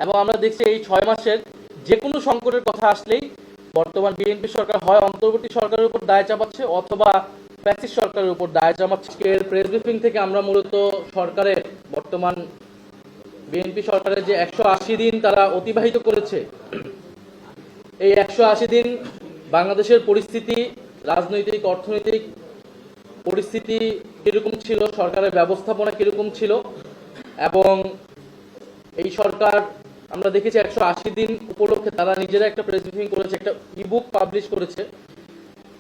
এবং আমরা দেখছি এই 6 মাসের যে কোনো সংকটের কথা আসলেই বর্তমান বিএনপি সরকার হয় অন্তর্বর্তী সরকারের উপর দায় চাপাচ্ছে অথবা ফ্যাসিস্ট সরকারের উপর দায় চাপাচ্ছে। প্রেস ব্রিফিং থেকে আমরা মূলত সরকারের বর্তমান বিএনপি সরকারের যে 180 দিন তারা অতিবাহিত করেছে, এই 180 দিন বাংলাদেশের পরিস্থিতি, রাজনৈতিক অর্থনৈতিক পরিস্থিতি কিরকম ছিল, সরকারের ব্যবস্থাপনা কিরকম ছিল, এবং এই সরকার আমরা দেখেছি 180 দিন উপলক্ষে তারা নিজেরা একটা প্রেস ব্রিফিং করেছে, একটা ইবুক পাবলিশ করেছে।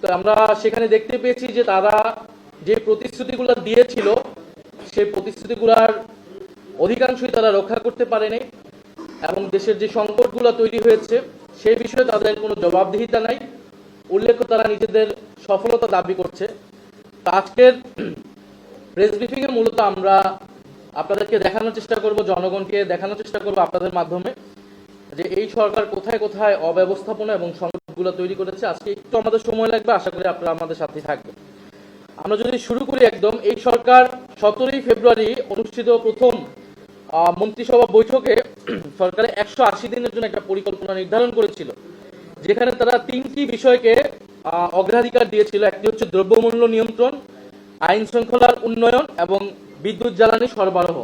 তো আমরা সেখানে দেখতে পেয়েছি যে তারা যে প্রতিশ্রুতিগুলো দিয়েছিল সেই প্রতিশ্রুতিগুলোর অধিকাংশই তারা রক্ষা করতে পারেনি, এবং দেশের যে সংকটগুলো তৈরি হয়েছে সেই বিষয়ে তাদের কোনো জবাবদিহিতা নাই। উল্লেখ্য তারা নিজেদের সফলতা দাবি করছে। তো আজকের প্রেস ব্রিফিংয়ে মূলত আমরা আপনাদেরকে দেখানোর চেষ্টা করব, জনগণকে দেখানোর চেষ্টা করব আপনাদের মাধ্যমে যে এই সরকার কোথায় কোথায় অব্যবস্থাপনা এবং সংকটগুলো তৈরি করেছে। আজকে একটু আমাদের সময় লাগবে, আশা করি আপনারা আমাদের সাথে থাকবেন। আমরা যদি শুরু করি একদম, এই সরকার 17 ফেব্রুয়ারি অনুষ্ঠিত প্রথম মন্ত্রিসভা বৈঠকে সরকারের 180 দিনের জন্য একটা পরিকল্পনা নির্ধারণ করেছিল, যেখানে তারা 3টি বিষয়কে অগ্রাধিকার দিয়েছিল। একটি হচ্ছে দ্রব্যমূল্য নিয়ন্ত্রণ, আইন শৃঙ্খলার উন্নয়ন এবং বিদ্যুৎ জ্বালানি সরবরাহ।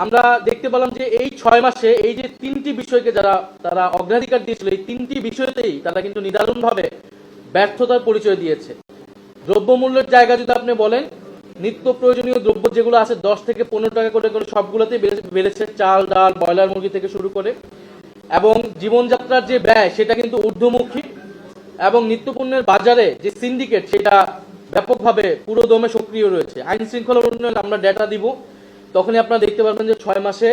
আমরা দেখতে পেলাম যে এই 6 মাসে এই যে 3টি বিষয়কে তারা অগ্রাধিকার দিয়েছিল, এই 3টি বিষয়তেই তারা কিন্তু নিদারুণভাবে ব্যর্থতার পরিচয় দিয়েছে। দ্রব্যমূল্যের জায়গা যদি আপনি বলেন, নিত্য প্রয়োজনীয় দ্রব্য যেগুলো আছে 10 থেকে 15 টাকা করে সবগুলোতেই বেড়েছে, চাল ডাল ব্রয়লার মুরগি থেকে শুরু করে, এবং জীবনযাত্রার যে ব্যয় সেটা কিন্তু ঊর্ধ্বমুখী, এবং নিত্যপণ্যের বাজারে যে সিন্ডিকেট সেটা ব্যাপকভাবে পুরোদমে সক্রিয় রয়েছে। আইন শৃঙ্খলার উন্নয়ন আমরা ডেটা দিব, তখনই আপনারা দেখতে পারবেন যে 6 মাসে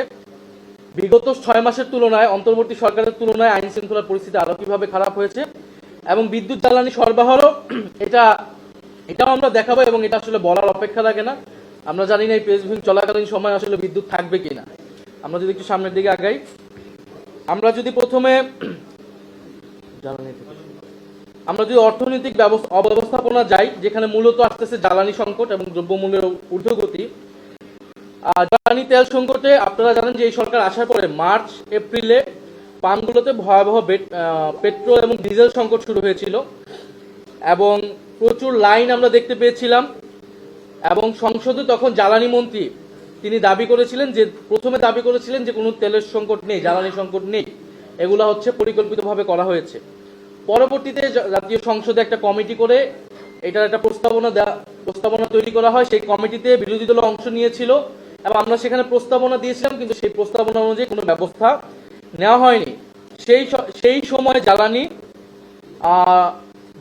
বিগত 6 মাসের তুলনায় অন্তর্বর্তী সরকারের তুলনায় আইন শৃঙ্খলার পরিস্থিতি আরো কিভাবে খারাপ হয়েছে। এবং বিদ্যুৎ জ্বালানি সরবরাহ এটাও আমরা দেখাবো, এবং এটা আসলে বলার অপেক্ষা রাখে না। আমরা জানি না এই প্রেস ব্রিফিং চলাকালীন সময় আসলে বিদ্যুৎ থাকবে কিনা। আমরা যদি একটু সামনের দিকে আগাই, আমরা যদি প্রথমে অর্থনৈতিক অব্যবস্থাপনা যাই, যেখানে মূলত আসতেছে জ্বালানি সংকট এবং দ্রব্যমূল্যের ঊর্ধ্বগতি। জ্বালানি তেল সংকটে আপনারা জানেন যে এই সরকার আসার পরে মার্চ এপ্রিলে পাম্পগুলোতে ভয়াবহ পেট্রোল এবং ডিজেল সংকট শুরু হয়েছিল, এবং প্রচুর লাইন আমরা দেখতে পেয়েছিলাম। এবং সংসদে তখন জ্বালানি মন্ত্রী তিনি প্রথমে দাবি করেছিলেন যে কোনো তেলের সংকট নেই, জ্বালানি সংকট নেই, এগুলা হচ্ছে পরিকল্পিতভাবে করা হয়েছে। পরবর্তীতে জাতীয় সংসদে একটা কমিটি করে এটার একটা প্রস্তাবনা তৈরি করা হয়। সেই কমিটিতে বিরোধী দল অংশ নিয়েছিল, এবং আমরা সেখানে প্রস্তাবনা দিয়েছিলাম, কিন্তু সেই প্রস্তাবনা অনুযায়ী কোনো ব্যবস্থা নেওয়া হয়নি। সেই সময়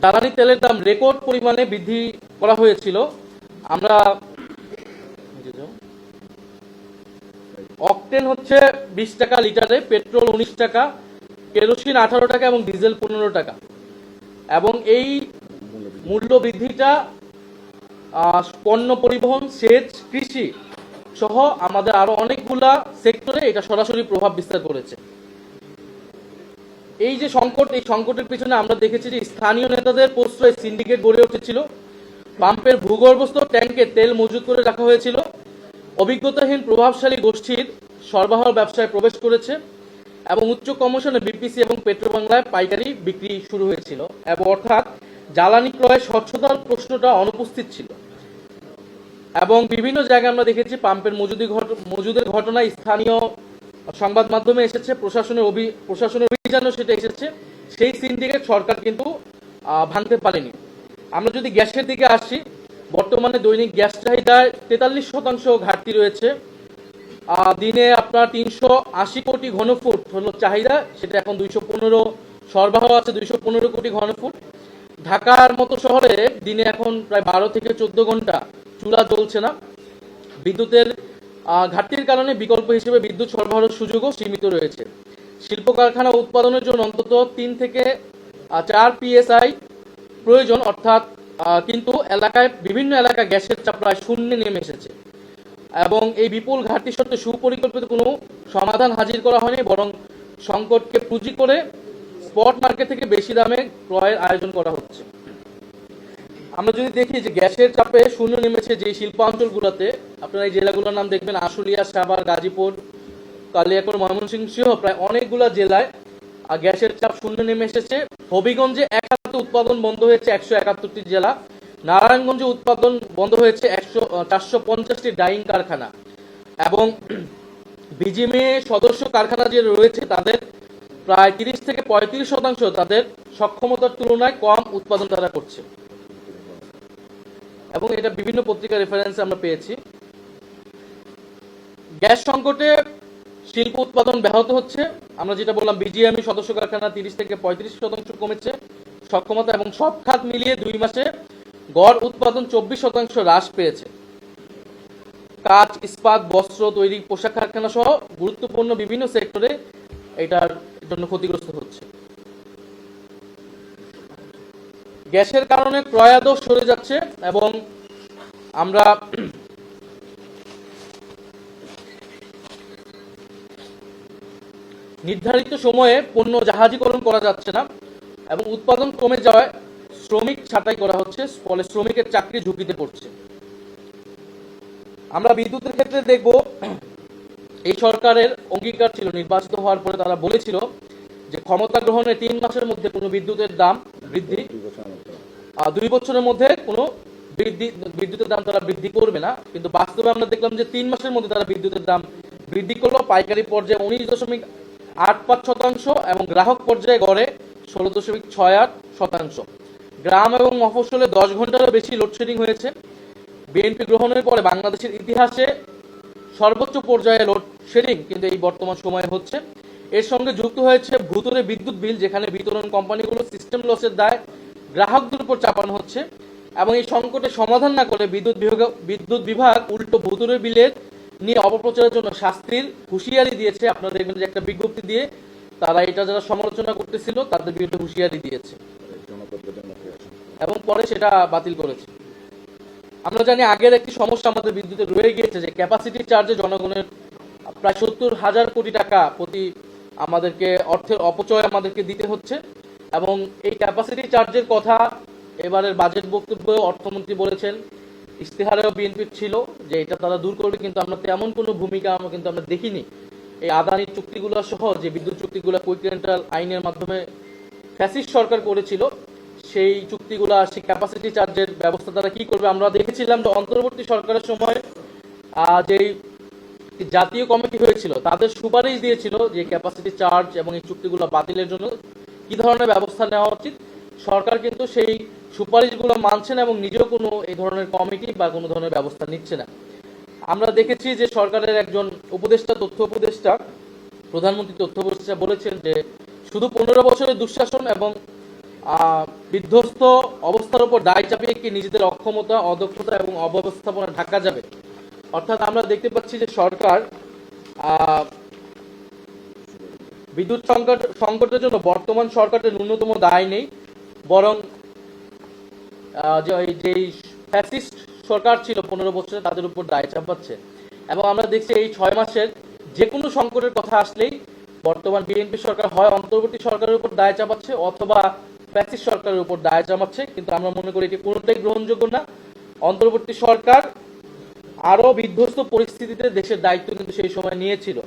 জ্বালানি তেলের দাম রেকর্ড পরিমাণে বৃদ্ধি করা হয়েছিল। আমরা অকটেন হচ্ছে 20 টাকা লিটারে, পেট্রোল 19 টাকা, কেরোসিন 18 টাকা এবং ডিজেল 15 টাকা। এবং এই মূল্য বৃদ্ধিটা পণ্য পরিবহন, সেচ, কৃষি সহ আমাদের আরো অনেকগুলা সেক্টরে এটা সরাসরি প্রভাব বিস্তার করেছে। এই যে সংকট, এই সংকটের পিছনে আমরা দেখেছি যে স্থানীয় নেতাদের প্রশ্রয়ে সিন্ডিকেট গড়ে উঠেছিল। পাম্পের ভূগর্ভস্থ ট্যাঙ্কে তেল মজুত করে রাখা হয়েছিল। অভিজ্ঞতাহীন প্রভাবশালী গোষ্ঠীর সরবরাহ ব্যবসায় প্রবেশ করেছে, এবং উচ্চ কমিশনে বিপিসি এবং পেট্রোবাংলায় পাইকারি বিক্রি শুরু হয়েছিল, এবং অর্থাৎ জ্বালানি ক্রয়ে স্বচ্ছতার প্রশ্নটা অনুপস্থিত ছিল। এবং বিভিন্ন জায়গায় আমরা দেখেছি পাম্পের মজুদের ঘটনায় স্থানীয় সংবাদ মাধ্যমে এসেছে, প্রশাসনের অভিযানও সেটা এসেছে। সেই সিন্ডিকেট সরকার কিন্তু ভাঙতে পারেনি। আমরা যদি গ্যাসের দিকে আসি, বর্তমানে দৈনিক গ্যাস চাহিদায় 43% ঘাটতি রয়েছে। দিনে আপনার 380 কোটি ঘনফুট হলো চাহিদা, সেটা এখন 215 সরবরাহ আছে, 215 কোটি ঘনফুট। ঢাকার মতো শহরে দিনে এখন প্রায় 12 থেকে 14 ঘন্টা চুলা জ্বলছে না। বিদ্যুতের ঘাটতির কারণে বিকল্প হিসেবে বিদ্যুৎ সরবরাহের সুযোগও সীমিত রয়েছে। শিল্প কারখানা উৎপাদনের জন্য অন্তত 3 থেকে 4 PSI প্রয়োজন, অর্থাৎ কিন্তু বিভিন্ন এলাকায় গ্যাসের চাপ প্রায় শূন্যে নেমে এসেছে। এবং এই বিপুল ঘাটতি সত্ত্বে সুপরিকল্পিত কোনো সমাধান হাজির করা হয়নি, বরং সংকটকে পুঁজি করে স্পট মার্কেট থেকে বেশি দামে ক্রয়ের আয়োজন করা হচ্ছে। আমরা যদি দেখি যে গ্যাসের চাপে শূন্য নেমেছে যে শিল্পাঞ্চলগুলোতে, আপনারা এই জেলাগুলোর নাম দেখবেন আশুলিয়া, সাভার, গাজীপুর, কালিয়াকৈর, ময়মনসিংহ সহ প্রায় অনেকগুলা জেলায় গ্যাসের চাপ শূন্যে নেমে এসেছে। হবিগঞ্জে একাত্তর উৎপাদন বন্ধ হয়েছে 171টি জেলা। নারায়ণগঞ্জে উৎপাদন বন্ধ হয়েছে 450টি ডাইং কারখানা। এবং বিজিএমএ সদস্য কারখানা যে রয়েছে তাদের প্রায় 30 থেকে 35% তাদের সক্ষমতার তুলনায় কম উৎপাদন তারা করছে। এবং এটা বিভিন্ন পত্রিকার রেফারেন্সে আমরা পেয়েছি। গ্যাস সংকটে শিল্প উৎপাদন ব্যাহত হচ্ছে। আমরা যেটা বললাম, বিজিএমই সদস্য কারখানা 30 থেকে 35% কমেছে সক্ষমতা, এবং সব খাত মিলিয়ে 2 মাসে গড় উৎপাদন 24% হ্রাস পেয়েছে। কাঁচ, ইস্পাত, বস্ত্র তৈরি, পোশাক কারখানা সহ গুরুত্বপূর্ণ বিভিন্ন সেক্টরে এটার জন্য ক্ষতিগ্রস্ত হচ্ছে। গ্যাসের কারণে ক্রয়াদেশ সরে যাচ্ছে এবং আমরা নির্ধারিত সময়ে পণ্য জাহাজীকরণ করা যাচ্ছে না এবং উৎপাদন কমে যাওয়ায় শ্রমিক ছাঁটাই করা হচ্ছে, ফলে শ্রমিকের চাকরি ঝুঁকিতে পড়ছে। আমরা বিদ্যুতের ক্ষেত্রে দেখব, এই সরকারের অঙ্গীকার ছিল নির্বাচিত হওয়ার পরে তারা বলেছিল যে ক্ষমতা গ্রহণের 3 মাসের মধ্যে কোনো বিদ্যুতের দাম বৃদ্ধি 2 বছরের মধ্যে কোনো বিদ্যুতের দাম তারা বৃদ্ধি করবে না। কিন্তু বাস্তবে আমরা দেখলাম যে 3 মাসের মধ্যে তারা বিদ্যুতের দাম বৃদ্ধি করলো। পাইকারি পর্যায়ে 19.88% এবং গ্রাহক পর্যায়ে গড়ে 16.68%। গ্রাম এবং মফস্বলে 10 ঘন্টারও বেশি লোডশেডিং হয়েছে। বিএনপি গ্রহণের পরে বাংলাদেশের ইতিহাসে সর্বোচ্চ পর্যায়ে লোডশেডিং কিন্তু এই বর্তমান সময়ে হচ্ছে। এর সঙ্গে যুক্ত হয়েছে ভূতুরে বিদ্যুৎ বিল, যেখানে বিতরণ কোম্পানিগুলো সিস্টেম লসের দায় গ্রাহকদের উপর চাপানো হচ্ছে। এবং এই সংকটের সমাধান না করে বিদ্যুৎ বিভাগ উল্টো ভূতুরে বিলের নিয়ে অপপ্রচারের জন্য শাস্তির হুঁশিয়ারি দিয়েছে। আপনারা দেখবেন যে একটা বিজ্ঞপ্তি দিয়ে তারা এটা যারা সমালোচনা করতেছিল তাদের বিরুদ্ধে হুঁশিয়ারি দিয়েছে এবং পরে সেটা বাতিল করেছে। আমরা জানি আগের একটি সমস্যা আমাদের বিদ্যুতে রয়ে গিয়েছে যে ক্যাপাসিটি চার্জে জনগণের প্রায় 70,000 কোটি টাকা প্রতি আমাদেরকে অর্থের অপচয় আমাদেরকে দিতে হচ্ছে। এবং এই ক্যাপাসিটি চার্জের কথা এবারের বাজেট বক্তব্যে অর্থমন্ত্রী বলেছেন, ইশতেহারেও বিএনপির ছিল যে এটা তারা দূর করবে, কিন্তু আমরা তেমন কোনো ভূমিকা আমরা দেখিনি। এই আদানি চুক্তিগুলো সহ যে বিদ্যুৎ চুক্তিগুলো কুইক রেন্টাল আইনের মাধ্যমে ফ্যাসিস্ট সরকার করেছিল, সেই চুক্তিগুলো, সেই ক্যাপাসিটি চার্জের ব্যবস্থা তারা কি করবে। আমরা দেখেছিলাম যে অন্তর্বর্তী সরকারের সময় যেই জাতীয় কমিটি হয়েছিল তাদের সুপারিশ দিয়েছিল যে ক্যাপাসিটি চার্জ এবং এই চুক্তিগুলো বাতিলের জন্য কি ধরনের ব্যবস্থা নেওয়া উচিত। সরকার কিন্তু সেই সুপারিশগুলো মানছে না এবং নিজেও কোনো এই ধরনের কমিটি বা কোনো ধরনের ব্যবস্থা নিচ্ছে না। আমরা দেখেছি যে সরকারের একজন উপদেষ্টা, তথ্য উপদেষ্টা, প্রধানমন্ত্রী তথ্য উপদেষ্টা বলেছেন যে শুধু 15 বছরের দুঃশাসন এবং বিধ্বস্ত অবস্থার উপর দায় চাপিয়ে কি নিজেদের অক্ষমতা, অদক্ষতা এবং অব্যবস্থাপনা ঢাকা যাবে। অর্থাৎ আমরা দেখতে পাচ্ছি যে সরকার বিদ্যুৎ সংকটের জন্য বর্তমান সরকারের ন্যূনতম দায় নেই, বরং যেই ফ্যাসিস্ট সরকার ছিল 15 বছরে তাদের উপর দায় চাপাচ্ছে। এবং আমরা দেখছি এই 6 মাসের যে কোনো সংকটের কথা আসলেই বর্তমান বিএনপি সরকার হয় অন্তর্বর্তী সরকারের উপর দায় চাপাচ্ছে অথবা ফ্যাসিস্ট সরকারের উপর দায় চাপাচ্ছে। কিন্তু আমরা মনে করি এটি কোনোটাই গ্রহণযোগ্য না। অন্তর্বর্তী সরকার আরো বিধ্বস্ত পরিস্থিতিতে দেশের দায়িত্ব কিন্তু সেই সময় নিয়েছিল।